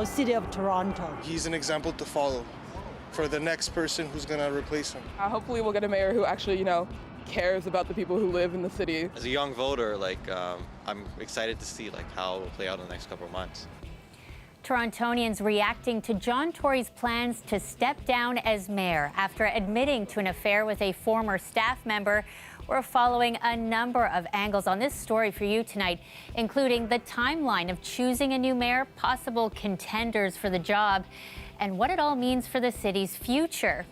City of Toronto. He's an example to follow for the next person who's going to replace him. Hopefully we'll get a mayor who actually, cares about the people who live in the city. As a young voter, I'm excited to see how it will play out in the next couple of months. Torontonians reacting to John Tory's plans to step down as mayor after admitting to an affair with a former staff member. We're following a number of angles on this story for you tonight, including the timeline of choosing a new mayor, possible contenders for the job, and what it all means for the city's future.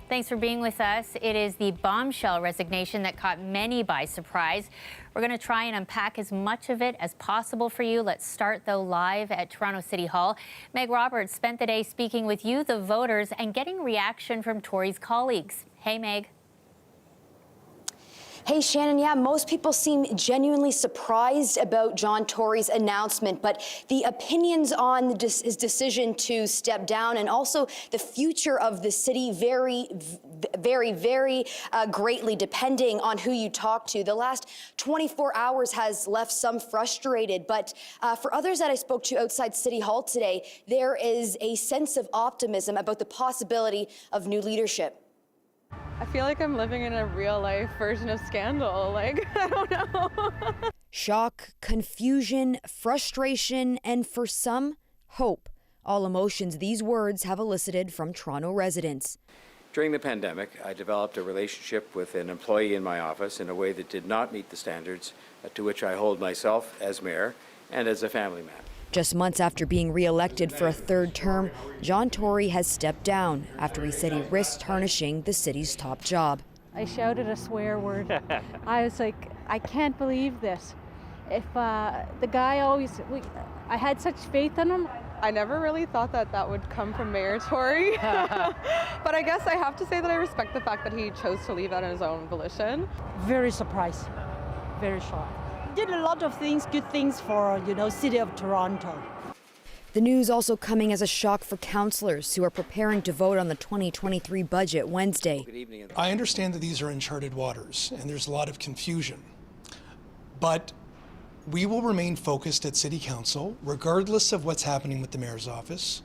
Thanks for being with us. It is the bombshell resignation that caught many by surprise. We're going to try and unpack as much of it as possible for you. Let's start, though, live at Toronto City Hall. Meg Roberts spent the day speaking with you, the voters, and getting reaction from Tory's colleagues. Hey, Meg. Hey, Shannon, yeah, most people seem genuinely surprised about John Tory's announcement, but the opinions on his decision to step down and also the future of the city vary very greatly depending on who you talk to. The last 24 hours has left some frustrated, but for others that I spoke to outside City Hall today, there is a sense of optimism about the possibility of new leadership. I feel like I'm living in a real-life version of Scandal. I don't know. Shock, confusion, frustration, and for some, hope. All emotions these words have elicited from Toronto residents. During the pandemic, I developed a relationship with an employee in my office in a way that did not meet the standards to which I hold myself as mayor and as a family man. Just months after being re-elected for a third term, John Tory has stepped down after he said he risked tarnishing the city's top job. I shouted a swear word. I was like, I can't believe this. If the guy I had such faith in him. I never really thought that would come from Mayor Tory. But I guess I have to say that I respect the fact that he chose to leave on his own volition. Very surprised, very shocked. Did a lot of things, good things for, City of Toronto. The news also coming as a shock for councillors who are preparing to vote on the 2023 budget Wednesday. I understand that these are uncharted waters and there's a lot of confusion, but we will remain focused at City Council, regardless of what's happening with the Mayor's office,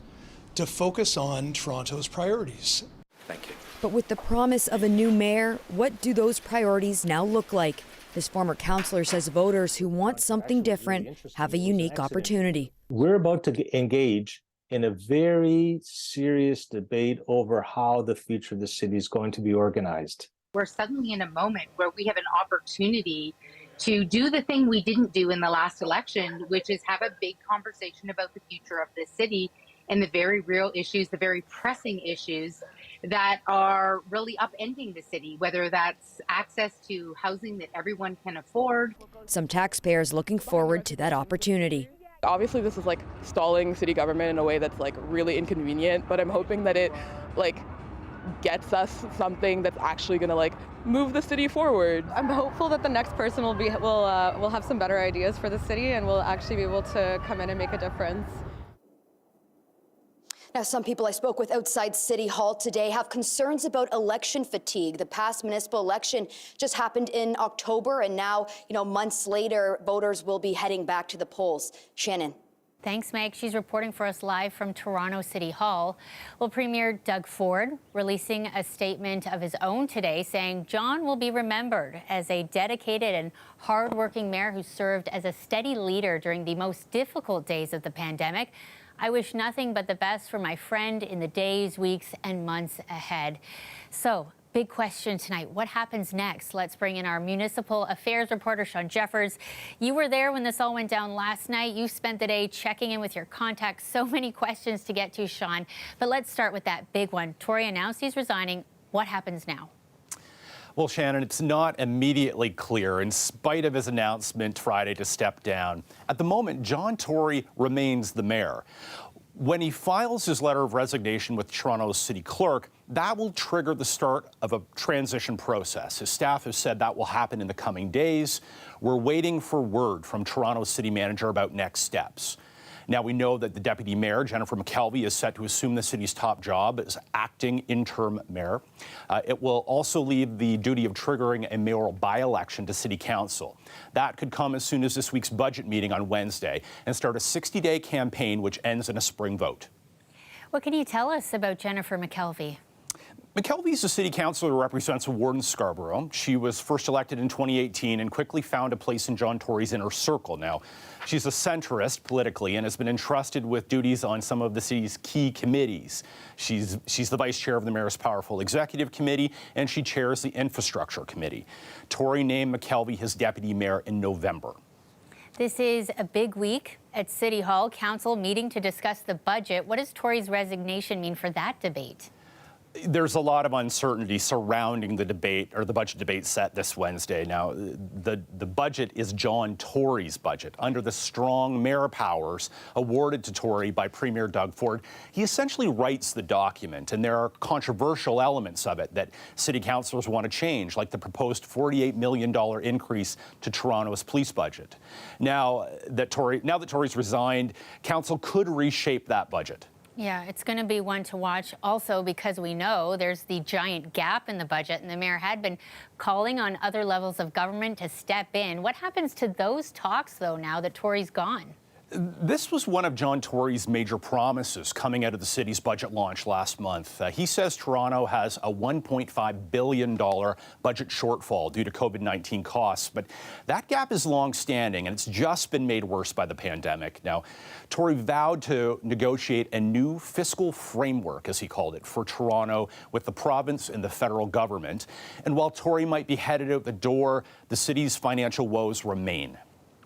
to focus on Toronto's priorities. Thank you. But with the promise of a new mayor, what do those priorities now look like? This former councillor says voters who want something different have a unique opportunity. We're about to engage in a very serious debate over how the future of the city is going to be organized. We're suddenly in a moment where we have an opportunity to do the thing we didn't do in the last election, which is have a big conversation about the future of this city and the very real issues, the very pressing issues that are really upending the city, whether that's access to housing that everyone can afford. Some taxpayers looking forward to that opportunity. Obviously, this is stalling city government in a way that's really inconvenient, but I'm hoping that it gets us something that's actually going to move the city forward. I'm hopeful that the next person will have some better ideas for the city and will actually be able to come in and make a difference. Now, some people I spoke with outside City Hall today have concerns about election fatigue. The past municipal election just happened in October, and now, months later, voters will be heading back to the polls. Shannon. Thanks, Meg. She's reporting for us live from Toronto City Hall. Well, Premier Doug Ford releasing a statement of his own today saying John will be remembered as a dedicated and hardworking mayor who served as a steady leader during the most difficult days of the pandemic. I wish nothing but the best for my friend in the days, weeks, and months ahead. So, big question tonight. What happens next? Let's bring in our municipal affairs reporter, Sean Jeffers. You were there when this all went down last night. You spent the day checking in with your contacts. So many questions to get to, Sean. But let's start with that big one. Tory announced he's resigning. What happens now? Well, Shannon, it's not immediately clear in spite of his announcement Friday to step down. At the moment, John Tory remains the mayor. When he files his letter of resignation with Toronto's city clerk, that will trigger the start of a transition process. His staff has said that will happen in the coming days. We're waiting for word from Toronto's city manager about next steps. Now, we know that the deputy mayor, Jennifer McKelvey, is set to assume the city's top job as acting interim mayor. It will also leave the duty of triggering a mayoral by-election to city council. That could come as soon as this week's budget meeting on Wednesday and start a 60-day campaign which ends in a spring vote. What can you tell us about Jennifer McKelvey? McKelvey is a city councilor who represents a ward in Scarborough. She was first elected in 2018 and quickly found a place in John Tory's inner circle. Now, she's a centrist politically and has been entrusted with duties on some of the city's key committees. She's the vice chair of the mayor's powerful executive committee, and she chairs the infrastructure committee. Tory named McKelvey his deputy mayor in November. This is a big week at City Hall. Council meeting to discuss the budget. What does Tory's resignation mean for that debate? There's a lot of uncertainty surrounding the debate, or the budget debate set this Wednesday. Now, the budget is John Tory's budget. Under the strong mayor powers awarded to Tory by Premier Doug Ford, he essentially writes the document, and there are controversial elements of it that city councillors want to change, like the proposed $48 million increase to Toronto's police budget. Now that Tory's resigned, council could reshape that budget. Yeah, it's going to be one to watch also because we know there's the giant gap in the budget, and the mayor had been calling on other levels of government to step in. What happens to those talks, though, now that Tory's gone? This was one of John Tory's major promises coming out of the city's budget launch last month. He says Toronto has a $1.5 billion budget shortfall due to COVID-19 costs, but that gap is long-standing, and it's just been made worse by the pandemic. Now, Tory vowed to negotiate a new fiscal framework, as he called it, for Toronto with the province and the federal government. And while Tory might be headed out the door, the city's financial woes remain.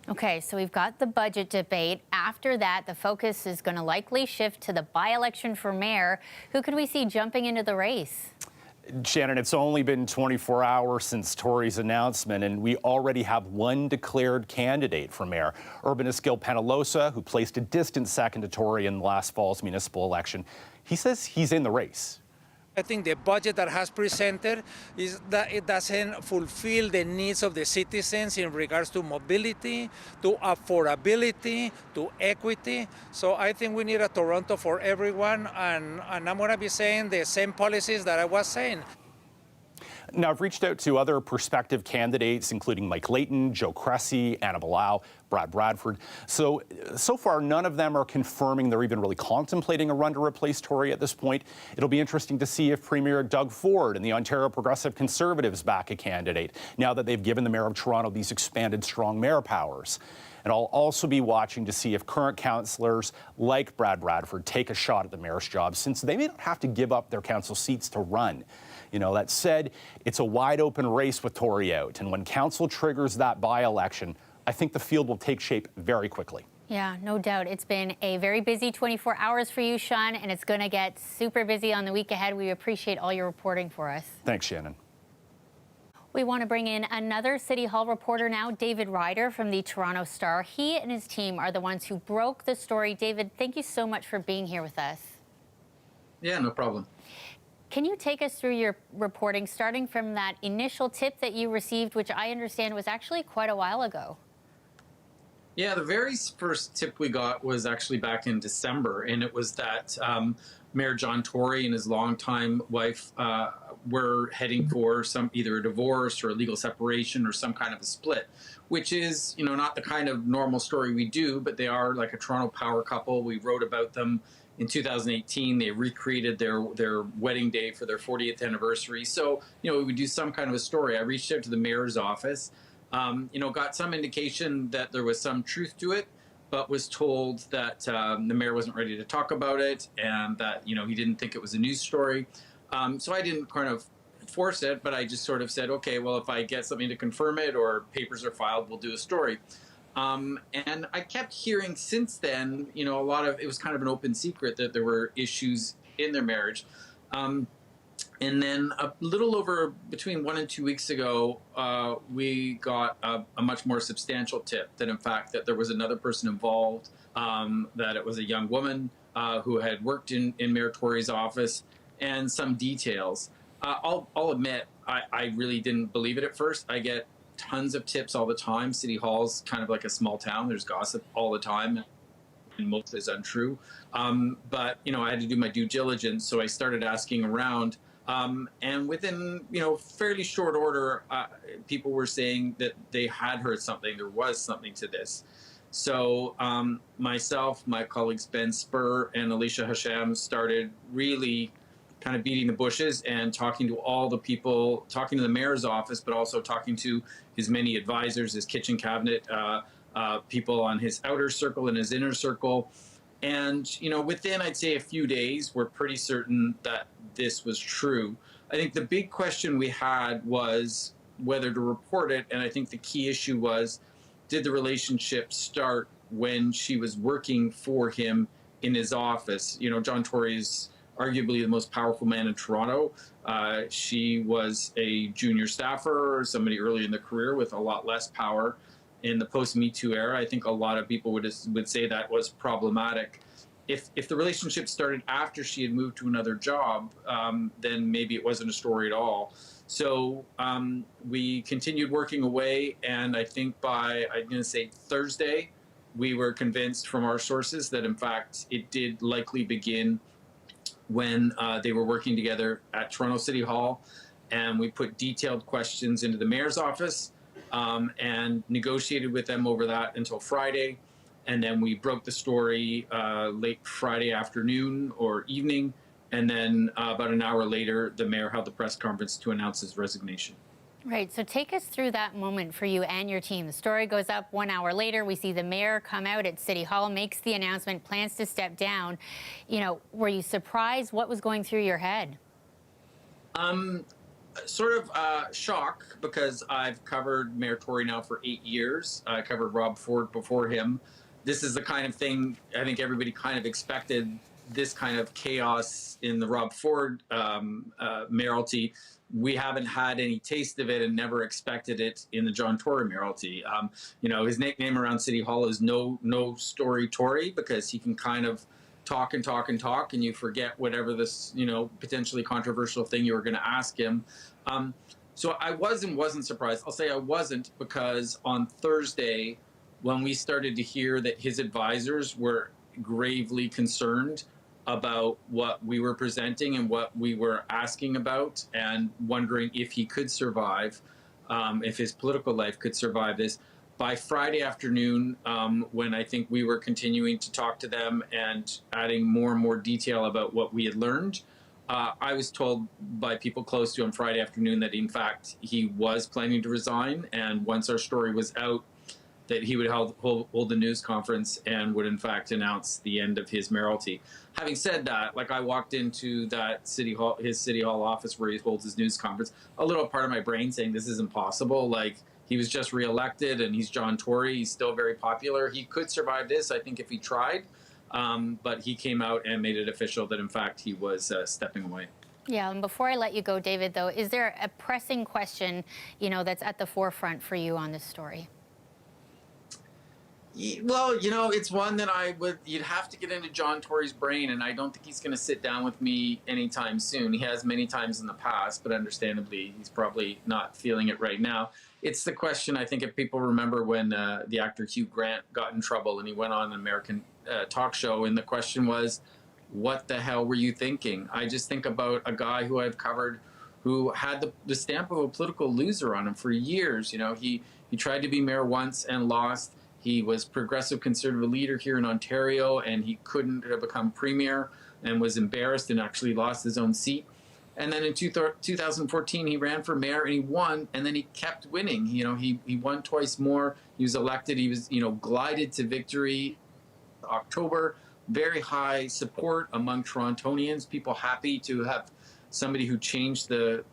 Okay, so we've got the budget debate. After that, the focus is going to likely shift to the by-election for mayor. Who could we see jumping into the race? Shannon, it's only been 24 hours since Tory's announcement, and we already have one declared candidate for mayor. Urbanist Gil Penalosa, who placed a distant second to Tory in last fall's municipal election, he says he's in the race. I think the budget that has presented is that it doesn't fulfill the needs of the citizens in regards to mobility, to affordability, to equity. So I think we need a Toronto for everyone, and I'm going to be saying the same policies that I was saying. Now, I've reached out to other prospective candidates, including Mike Layton, Joe Cressy, Anna Bilal, Brad Bradford. So far, none of them are confirming they're even really contemplating a run to replace Tory at this point. It'll be interesting to see if Premier Doug Ford and the Ontario Progressive Conservatives back a candidate, now that they've given the Mayor of Toronto these expanded strong mayor powers. And I'll also be watching to see if current councillors like Brad Bradford take a shot at the mayor's job, since they may not have to give up their council seats to run. You know, that said, it's a wide open race with Tory out. And when council triggers that by-election, I think the field will take shape very quickly. Yeah, no doubt. It's been a very busy 24 hours for you, Sean, and it's going to get super busy on the week ahead. We appreciate all your reporting for us. Thanks, Shannon. We want to bring in another City Hall reporter now, David Ryder from the Toronto Star. He and his team are the ones who broke the story. David, thank you so much for being here with us. Yeah, no problem. Can you take us through your reporting, starting from that initial tip that you received, which I understand was actually quite a while ago? Yeah, the very first tip we got was actually back in December, and it was that Mayor John Tory and his longtime wife were heading for either a divorce or a legal separation or some kind of a split, which is, you know, not the kind of normal story we do, but they are like a Toronto power couple. We wrote about them. In 2018, they recreated their wedding day for their 40th anniversary. So, you know, we would do some kind of a story. I reached out to the mayor's office, got some indication that there was some truth to it, but was told that the mayor wasn't ready to talk about it and that, you know, he didn't think it was a news story. So I didn't kind of force it, but I just sort of said, okay, well, if I get something to confirm it or papers are filed, we'll do a story. And I kept hearing since then, you know, it was kind of an open secret that there were issues in their marriage. And then a little over between 1 and 2 weeks ago, we got a much more substantial tip that in fact that there was another person involved, that it was a young woman who had worked in Mayor Tory's office, and some details. I'll admit, I really didn't believe it at first. I get tons of tips all the time. City Hall's kind of like a small town. There's gossip all the time. most is untrue. But, you know, I had to do my due diligence, so I started asking around. And within, you know, fairly short order, people were saying that they had heard something, there was something to this. So myself, my colleagues Ben Spur and Alicia Hasham started really kind of beating the bushes and talking to all the people, talking to the mayor's office, but also talking to his many advisors, his kitchen cabinet, people on his outer circle and his inner circle. And, you know, within, I'd say, a few days, we're pretty certain that this was true. I think the big question we had was whether to report it. And I think the key issue was, did the relationship start when she was working for him in his office? You know, John Tory is arguably the most powerful man in Toronto. She was a junior staffer, somebody early in the career with a lot less power. In the post-Me Too era, I think a lot of people would say that was problematic. If the relationship started after she had moved to another job, then maybe it wasn't a story at all. So we continued working away, and I think by, I'm going to say Thursday, we were convinced from our sources that in fact it did likely begin when they were working together at Toronto City Hall, and we put detailed questions into the mayor's office and negotiated with them over that until Friday. And then we broke the story late Friday afternoon or evening. And then about an hour later, the mayor held the press conference to announce his resignation. Right, so take us through that moment for you and your team. The story goes up 1 hour later. We see the mayor come out at City Hall, makes the announcement, plans to step down. You know, were you surprised? What was going through your head? Sort of shock, because I've covered Mayor Tory now for 8 years. I covered Rob Ford before him. This is the kind of thing I think everybody kind of expected, this kind of chaos in the Rob Ford mayoralty. We haven't had any taste of it and never expected it in the John Tory mayoralty. You know, his nickname around City Hall is No Story Tory, because he can kind of talk and talk and talk, and you forget whatever this, you know, potentially controversial thing you were going to ask him. So I was and wasn't surprised. I'll say I wasn't, because on Thursday, when we started to hear that his advisors were gravely concerned about what we were presenting and what we were asking about, and wondering if he could survive, if his political life could survive this. By Friday afternoon, when I think we were continuing to talk to them and adding more and more detail about what we had learned, I was told by people close to him Friday afternoon that in fact he was planning to resign, and once our story was out, that he would hold a news conference and would in fact announce the end of his mayoralty. Having said that, like, I walked into that City Hall, his City Hall office where he holds his news conference, a little part of my brain saying this is impossible. Like, he was just reelected and he's John Tory. He's still very popular. He could survive this, I think, if he tried. But he came out and made it official that in fact he was stepping away. Yeah, and before I let you go, David, though, is there a pressing question, you know, that's at the forefront for you on this story? Well, you know, it's one that you'd have to get into John Tory's brain, and I don't think he's going to sit down with me anytime soon. He has many times in the past, but understandably, he's probably not feeling it right now. It's the question, I think, if people remember when the actor Hugh Grant got in trouble and he went on an American talk show, and the question was, what the hell were you thinking? I just think about a guy who I've covered who had the stamp of a political loser on him for years. You know, he tried to be mayor once and lost. He was progressive conservative leader here in Ontario, and he couldn't have become premier and was embarrassed and actually lost his own seat. And then in 2014, he ran for mayor and he won, and then he kept winning. You know, he won twice more. He was elected. He was, you know, glided to victory October. Very high support among Torontonians, people happy to have somebody who changed the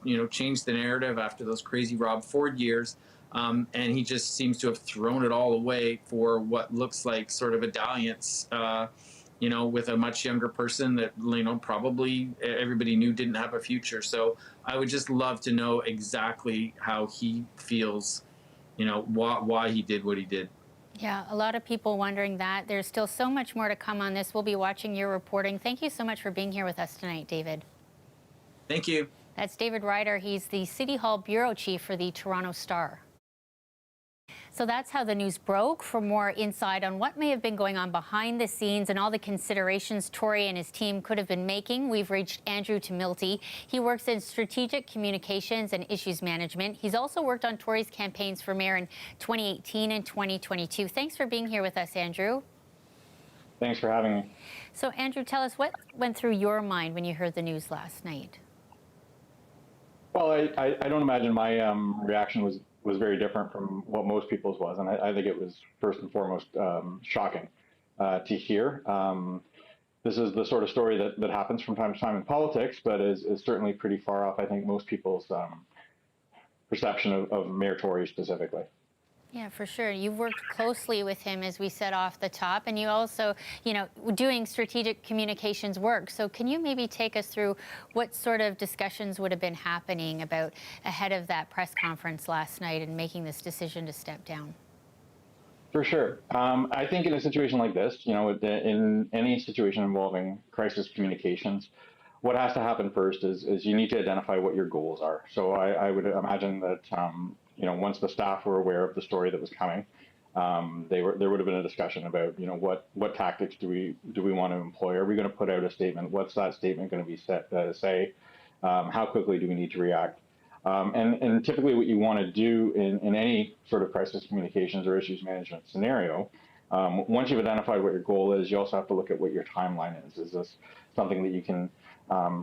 narrative after those crazy Rob Ford years. And he just seems to have thrown it all away for what looks like sort of a dalliance, you know, with a much younger person that, you know, probably everybody knew didn't have a future. So I would just love to know exactly how he feels, you know, why he did what he did. Yeah, a lot of people wondering that. There's still so much more to come on this. We'll be watching your reporting. Thank you so much for being here with us tonight, David. Thank you. That's David Ryder. He's the City Hall Bureau Chief for the Toronto Star. So that's how the news broke. For more insight on what may have been going on behind the scenes and all the considerations Tory and his team could have been making, we've reached Andrew Tumilty. He works in strategic communications and issues management. He's also worked on Tory's campaigns for mayor in 2018 and 2022. Thanks for being here with us, Andrew. Thanks for having me. So, Andrew, tell us what went through your mind when you heard the news last night. Well, I don't imagine my reaction was very different from what most people's was, and I think it was first and foremost shocking to hear. This is the sort of story that happens from time to time in politics, but is certainly pretty far off, I think, most people's perception of Mayor Tory specifically. Yeah, for sure. You've worked closely with him, as we said off the top, and you also, doing strategic communications work. So can you maybe take us through what sort of discussions would have been happening about ahead of that press conference last night and making this decision to step down? For sure. I think in a situation like this, in any situation involving crisis communications, what has to happen first is you need to identify what your goals are. So I would imagine that once the staff were aware of the story that was coming, there would have been a discussion about what tactics do we want to employ? Are we going to put out a statement? What's that statement going to be say? How quickly do we need to react? And typically, what you want to do in any sort of crisis communications or issues management scenario, once you've identified what your goal is, you also have to look at what your timeline is. Is this something that you can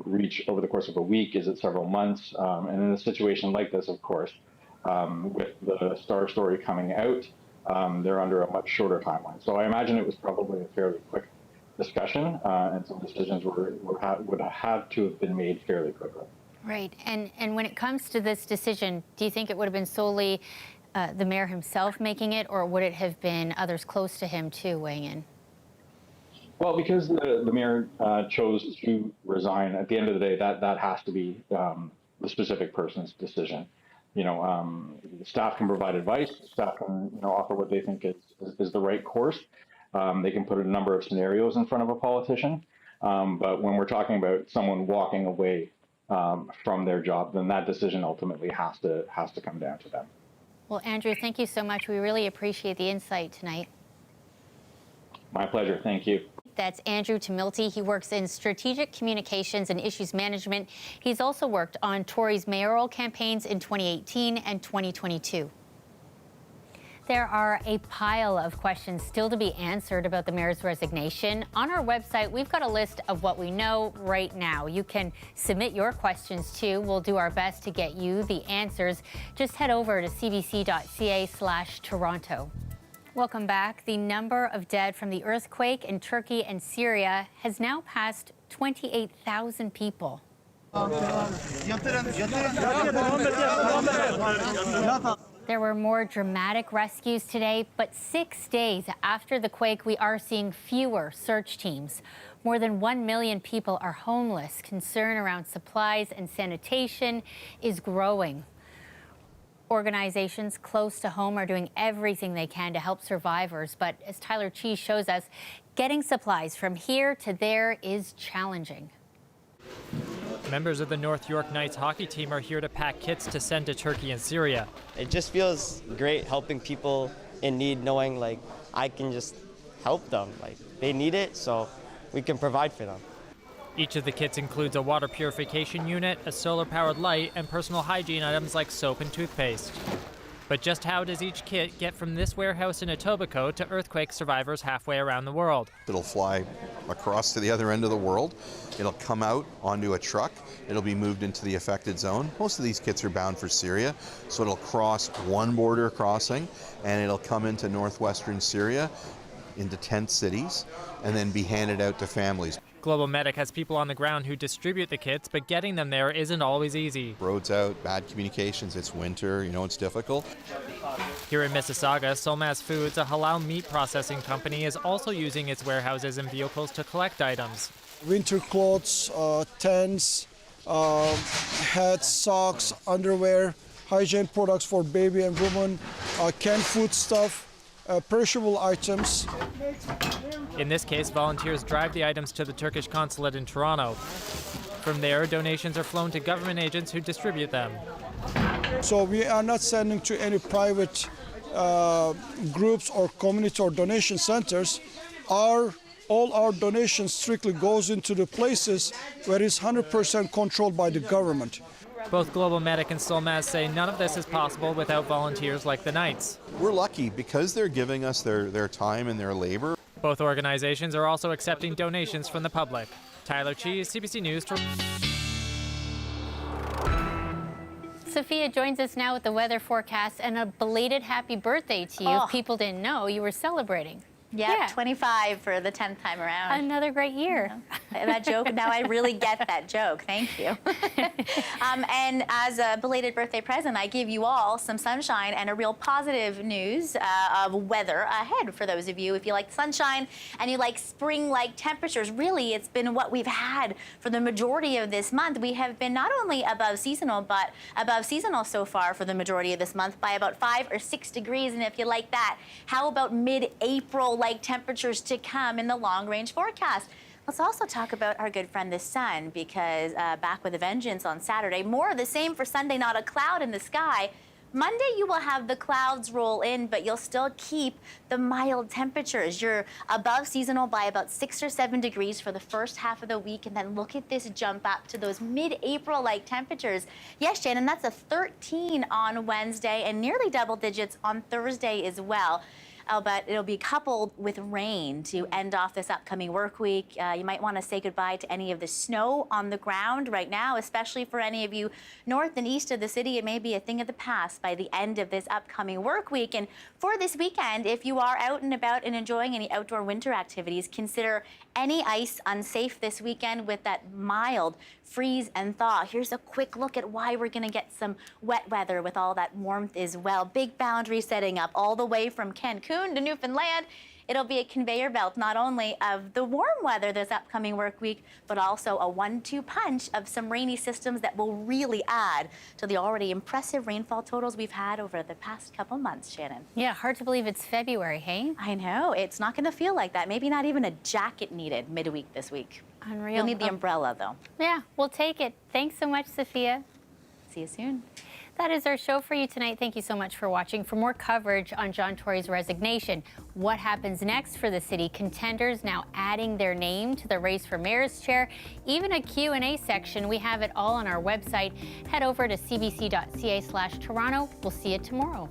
reach over the course of a week? Is it several months? And in a situation like this, of course, with the Star story coming out, they're under a much shorter timeline. So I imagine it was probably a fairly quick discussion, and some decisions would have had to have been made fairly quickly. Right. And when it comes to this decision, do you think it would have been solely the mayor himself making it, or would it have been others close to him too weighing in? Well, because the mayor chose to resign, at the end of the day, that has to be the specific person's decision. Staff can provide advice. Staff can offer what they think is the right course. They can put a number of scenarios in front of a politician. But when we're talking about someone walking away from their job, then that decision ultimately has to come down to them. Well, Andrew, thank you so much. We really appreciate the insight tonight. My pleasure. Thank you. That's Andrew Tumilty. He works in strategic communications and issues management. He's also worked on Tory's mayoral campaigns in 2018 and 2022. There are a pile of questions still to be answered about the mayor's resignation. On our website, we've got a list of what we know right now. You can submit your questions too. We'll do our best to get you the answers. Just head over to cbc.ca/Toronto. Welcome back. The number of dead from the earthquake in Turkey and Syria has now passed 28,000 people. There were more dramatic rescues today, but 6 days after the quake, we are seeing fewer search teams. More than 1 million people are homeless. Concern around supplies and sanitation is growing. Organizations close to home are doing everything they can to help survivors, but as Tyler Cheese shows us, getting supplies from here to there is challenging. Members of the North York Knights hockey team are here to pack kits to send to Turkey and Syria. It just feels great helping people in need, knowing I can just help them. They need it, so we can provide for them. Each of the kits includes a water purification unit, a solar-powered light, and personal hygiene items like soap and toothpaste. But just how does each kit get from this warehouse in Etobicoke to earthquake survivors halfway around the world? It'll fly across to the other end of the world. It'll come out onto a truck. It'll be moved into the affected zone. Most of these kits are bound for Syria, so it'll cross one border crossing, and it'll come into northwestern Syria, into tent cities, and then be handed out to families. Global Medic has people on the ground who distribute the kits, but getting them there isn't always easy. Roads out, bad communications, it's winter, it's difficult. Here in Mississauga, Solmaz Foods, a halal meat processing company, is also using its warehouses and vehicles to collect items. Winter clothes, tents, hats, socks, underwear, hygiene products for baby and woman, canned food stuff, perishable items. In this case, volunteers drive the items to the Turkish consulate in Toronto. From there, donations are flown to government agents who distribute them. So we are not sending to any private groups or community or donation centers, all our donations strictly goes into the places where it's 100% controlled by the government. Both Global Medic and Solmaz say none of this is possible without volunteers like the Knights. We're lucky because they're giving us their time and their labor. Both organizations are also accepting donations from the public. Tyler Cheese, CBC News. Sophia joins us now with the weather forecast and a belated happy birthday to you. Oh. If people didn't know, you were celebrating. Yeah, 25 for the 10th time around. Another great year. That joke, now I really get that joke. Thank you. And as a belated birthday present, I give you all some sunshine and a real positive news of weather ahead for those of you. If you like sunshine and you like spring-like temperatures, really it's been what we've had for the majority of this month. We have been not only above seasonal, but above seasonal so far for the majority of this month by about 5 or 6 degrees. And if you like that, how about mid-April like temperatures to come in the long-range forecast? Let's also talk about our good friend the sun, because back with a vengeance on Saturday. More of the same for Sunday, not a cloud in the sky. Monday, you will have the clouds roll in, but you'll still keep the mild temperatures. You're above seasonal by about 6 or 7 degrees for the first half of the week, and then look at this jump up to those mid-April-like temperatures. Yes, Shannon, that's a 13 on Wednesday and nearly double digits on Thursday as well. But it'll be coupled with rain to end off this upcoming work week. You might want to say goodbye to any of the snow on the ground right now, especially for any of you north and east of the city. It may be a thing of the past by the end of this upcoming work week. And for this weekend, if you are out and about and enjoying any outdoor winter activities, consider any ice unsafe this weekend with that mild freeze and thaw. Here's a quick look at why we're going to get some wet weather with all that warmth as well. Big boundary setting up all the way from Cancun to Newfoundland. It'll be a conveyor belt not only of the warm weather this upcoming work week, but also a 1-2 punch of some rainy systems that will really add to the already impressive rainfall totals we've had over the past couple months, Shannon. Yeah, hard to believe it's February, hey? I know. It's not going to feel like that. Maybe not even a jacket needed midweek this week. Unreal. You'll need the umbrella, though. Yeah, we'll take it. Thanks so much, Sophia. See you soon. That is our show for you tonight. Thank you so much for watching. For more coverage on John Tory's resignation, what happens next for the city, contenders now adding their name to the race for mayor's chair, even a Q&A section, we have it all on our website. Head over to cbc.ca/Toronto. We'll see you tomorrow.